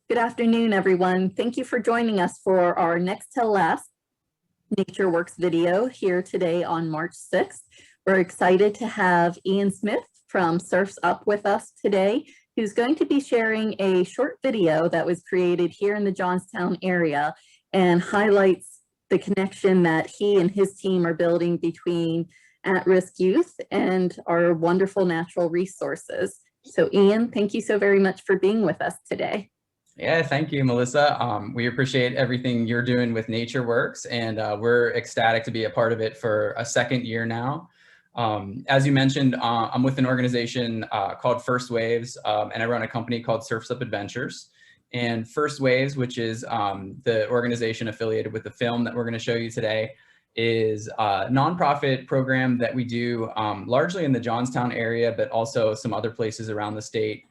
Good afternoon, everyone. Thank you for joining us for our next to last Nature Works video here today on March 6th. We're excited to have Ian Smith from Surfs Up with us today, who's going to be sharing a short video that was created here in the Johnstown area and highlights the connection that he and his team are building between at-risk youth and our wonderful natural resources. So Ian, thank you so very much for being with us today. Yeah, thank you, Melissa. We appreciate everything you're doing with Nature Works, and we're ecstatic to be a part of it for a second year now. As you mentioned, I'm with an organization called First Waves, and I run a company called Surfs Up Adventures. And First Waves, which is the organization affiliated with the film that we're going to show you today, is a nonprofit program that we do largely in the Johnstown area, but also some other places around the state.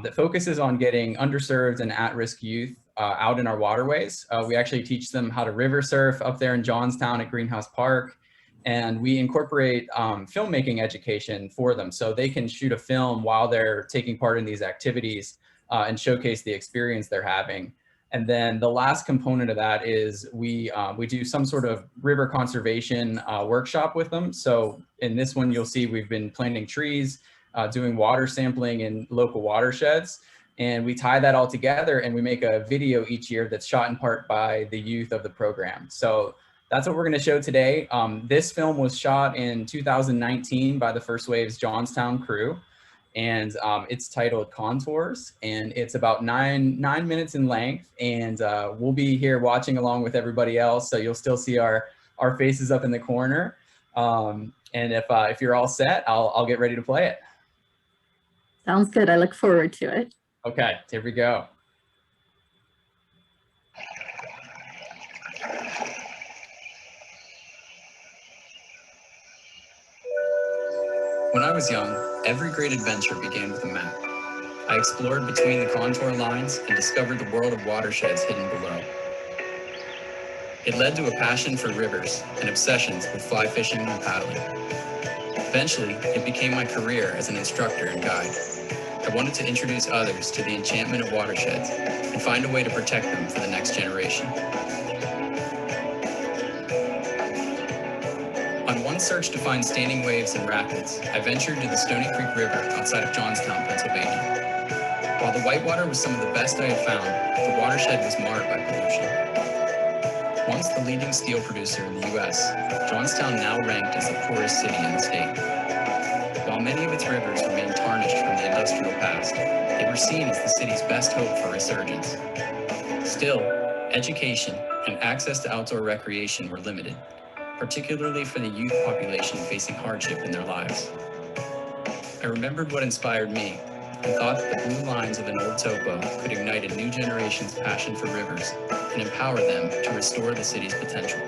That focuses on getting underserved and at-risk youth out in our waterways. We actually teach them how to river surf up there in Johnstown at Greenhouse Park, and we incorporate filmmaking education for them so they can shoot a film while they're taking part in these activities and showcase the experience they're having. And then the last component of that is we do some sort of river conservation workshop with them. So in this one, you'll see we've been planting trees, doing water sampling in local watersheds, and we tie that all together and we make a video each year that's shot in part by the youth of the program. So that's what we're going to show today. This film was shot in 2019 by the First Waves Johnstown crew, and it's titled Contours, and it's about nine minutes in length, and we'll be here watching along with everybody else, so you'll still see our faces up in the corner. And if you're all set, I'll get ready to play it. Sounds good. I look forward to it. Okay, here we go. When I was young, every great adventure began with a map. I explored between the contour lines and discovered the world of watersheds hidden below. It led to a passion for rivers and obsessions with fly fishing and paddling. Eventually, it became my career as an instructor and guide. I wanted to introduce others to the enchantment of watersheds and find a way to protect them for the next generation. On one search to find standing waves and rapids, I ventured to the Stony Creek River outside of Johnstown, Pennsylvania. While the whitewater was some of the best I had found, the watershed was marred by pollution. Once the leading steel producer in the U.S., Johnstown now ranked as the poorest city in the state. While many of its rivers remain tarnished from the industrial past, they were seen as the city's best hope for resurgence. Still, education and access to outdoor recreation were limited, particularly for the youth population facing hardship in their lives. I remembered what inspired me and thought that the blue lines of an old topo could ignite a new generation's passion for rivers and empower them to restore the city's potential.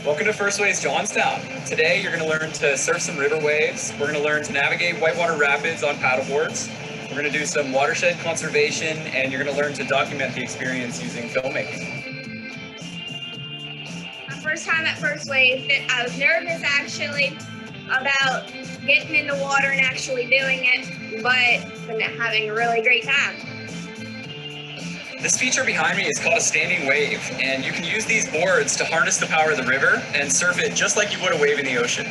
Welcome to First Waves Johnstown. Today you're going to learn to surf some river waves. We're going to learn to navigate whitewater rapids on paddleboards. We're going to do some watershed conservation, and you're going to learn to document the experience using filmmaking. My first time at First Wave, I was nervous actually about getting in the water and actually doing it, but I'm having a really great time. This feature behind me is called a standing wave, and you can use these boards to harness the power of the river and surf it just like you would a wave in the ocean.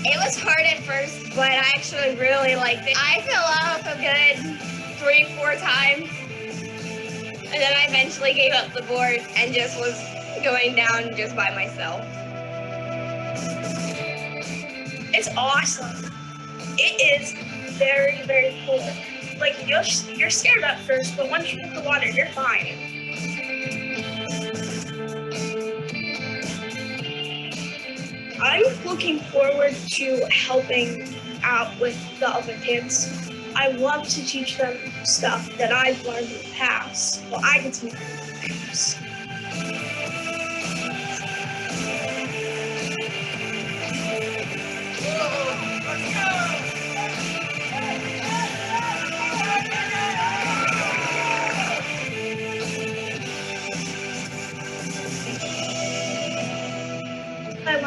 It was hard at first, but I actually really liked it. I fell off a good 3-4 times, and then I eventually gave up the board and just was going down just by myself. It's awesome. It is very, very cool. Like, you're scared at first, but once you hit the water, you're fine. I'm looking forward to helping out with the other kids. I love to teach them stuff that I've learned in the past. Well, I get to teach them things.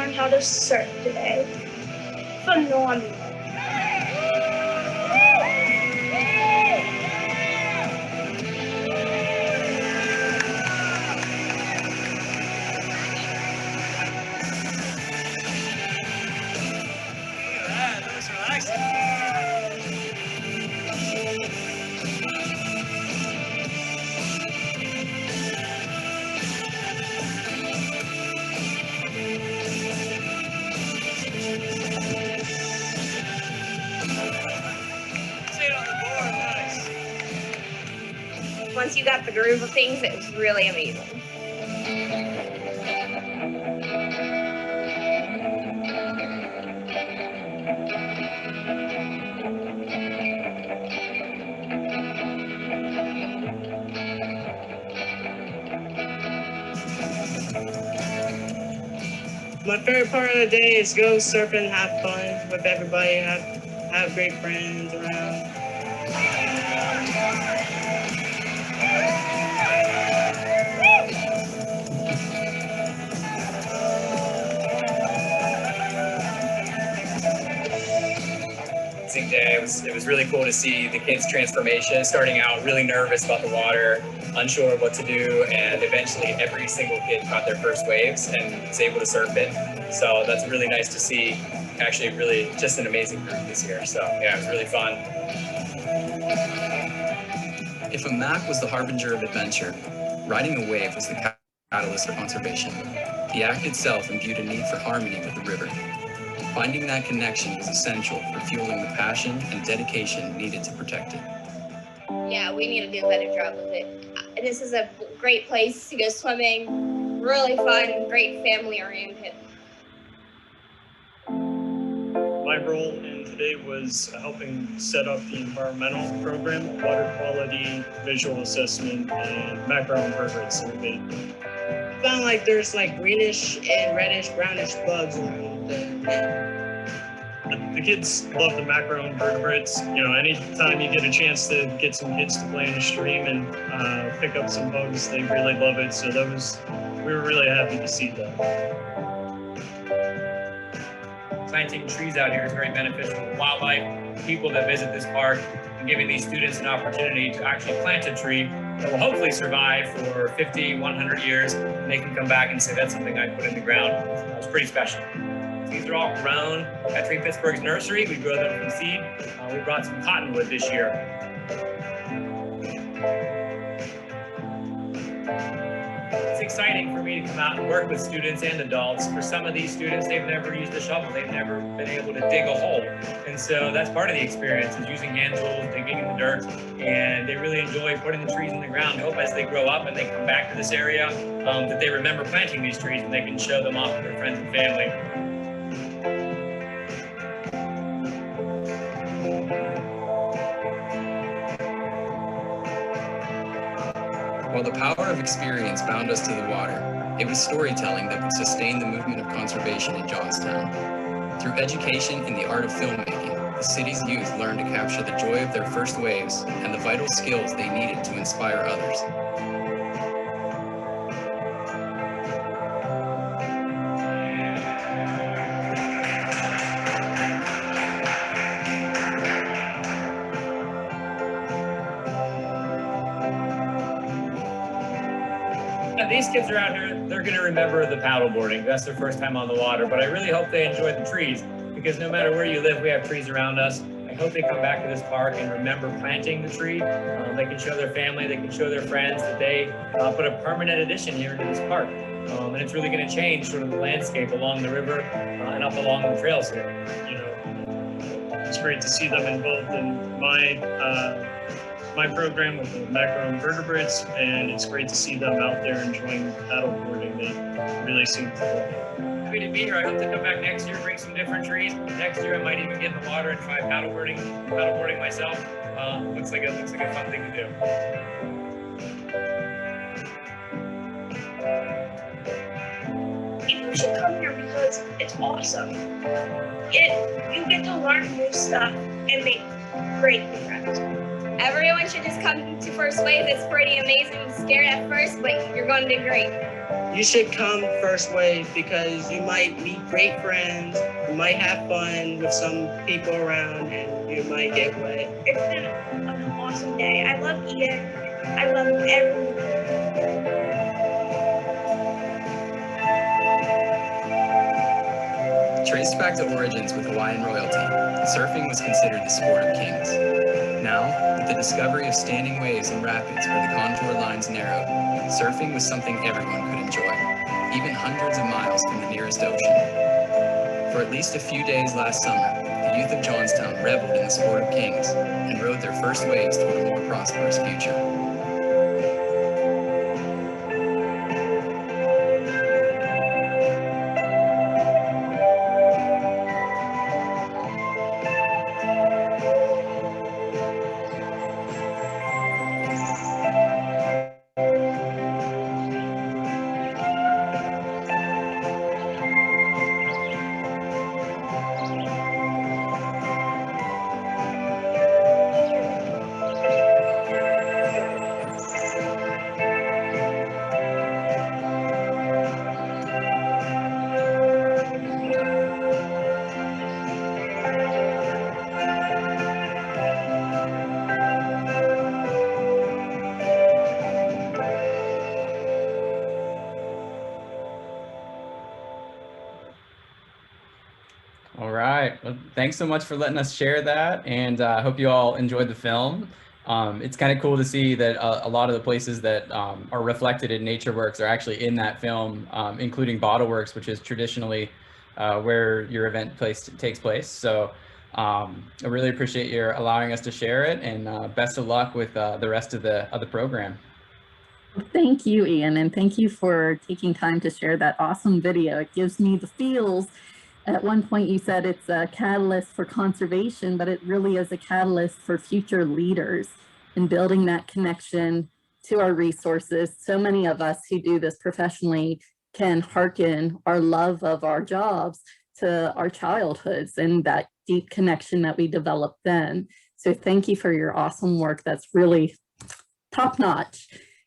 learned how to surf today. Phenomenal. Once you got the groove of things, it was really amazing. My favorite part of the day is go surfing, have fun with everybody, have great friends around. Day. It was really cool to see the kids' transformation, starting out really nervous about the water, unsure of what to do, and eventually every single kid caught their first waves and was able to surf it. So that's really nice to see. Actually, really just an amazing group this year. So yeah, it was really fun. If a Mac was the harbinger of adventure, riding a wave was the catalyst for conservation. The act itself imbued a need for harmony with the river. Finding that connection was essential for fueling the passion and dedication needed to protect it. Yeah, we need to do a better job with it. And this is a great place to go swimming. Really fun, great family oriented. My role in today was helping set up the environmental program, water quality, visual assessment, and macroinvertebrate survey. I found like there's like greenish and reddish, brownish bugs around there. The kids love the macroinvertebrates. You know, anytime you get a chance to get some kids to play in the stream and pick up some bugs, they really love it. So we were really happy to see that. Planting trees out here is very beneficial to wildlife, people that visit this park, and giving these students an opportunity to actually plant a tree that will hopefully survive for 50, 100 years, and they can come back and say, that's something I put in the ground. It's pretty special. These are all grown at Tree Pittsburgh's nursery. We grow them from seed. We brought some cottonwood this year. It's exciting for me to come out and work with students and adults. For some of these students, they've never used a shovel. They've never been able to dig a hole. And so that's part of the experience, is using hand tools, digging in the dirt, and they really enjoy putting the trees in the ground. I hope as they grow up and they come back to this area, that they remember planting these trees and they can show them off to their friends and family. While the power of experience bound us to the water, it was storytelling that would sustain the movement of conservation in Johnstown. Through education in the art of filmmaking, the city's youth learned to capture the joy of their first waves and the vital skills they needed to inspire others. These kids are out here, they're going to remember the paddleboarding. That's their first time on the water, but I really hope they enjoy the trees, because no matter where you live, we have trees around us. I hope they come back to this park and remember planting the tree. They can show their family, they can show their friends that they put a permanent addition here into this park. And it's really going to change sort of the landscape along the river and up along the trails here. You know, it's great to see them involved in my program with the macroinvertebrates, and it's great to see them out there enjoying paddleboarding. They really seem to love it. Happy to be here. I hope to come back next year, bring some different trees. Next year, I might even get in the water and try paddleboarding myself. Looks like a fun thing to do. People should come here because it's awesome. You get to learn new stuff and make great friends. Everyone should just come to First Wave. It's pretty amazing. I'm scared at first, but you're going to do great. You should come first wave because you might meet great friends, you might have fun with some people around, and you might get wet. It's been an awesome day. I love Ian. I love everyone. Traced back to origins with Hawaiian royalty, surfing was considered the sport of kings. Now, with the discovery of standing waves and rapids where the contour lines narrowed, surfing was something everyone could enjoy, even hundreds of miles from the nearest ocean. For at least a few days last summer, the youth of Johnstown reveled in the sport of kings and rode their first waves toward a more prosperous future. All right. Well, thanks so much for letting us share that, and I hope you all enjoyed the film. It's kind of cool to see that a lot of the places that are reflected in NatureWorks are actually in that film, including BottleWorks, which is traditionally where your event takes place. So I really appreciate your allowing us to share it, and best of luck with the rest of the program. Thank you, Ian, and thank you for taking time to share that awesome video. It gives me the feels. At one point you said it's a catalyst for conservation, but it really is a catalyst for future leaders in building that connection to our resources. So many of us who do this professionally can hearken our love of our jobs to our childhoods and that deep connection that we developed then. So thank you for your awesome work. That's really top notch.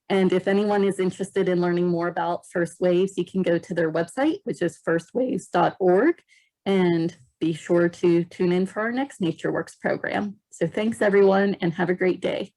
And if anyone is interested in learning more about First Waves, you can go to their website, which is firstwaves.org, and be sure to tune in for our next NatureWorks program. So thanks everyone, and have a great day.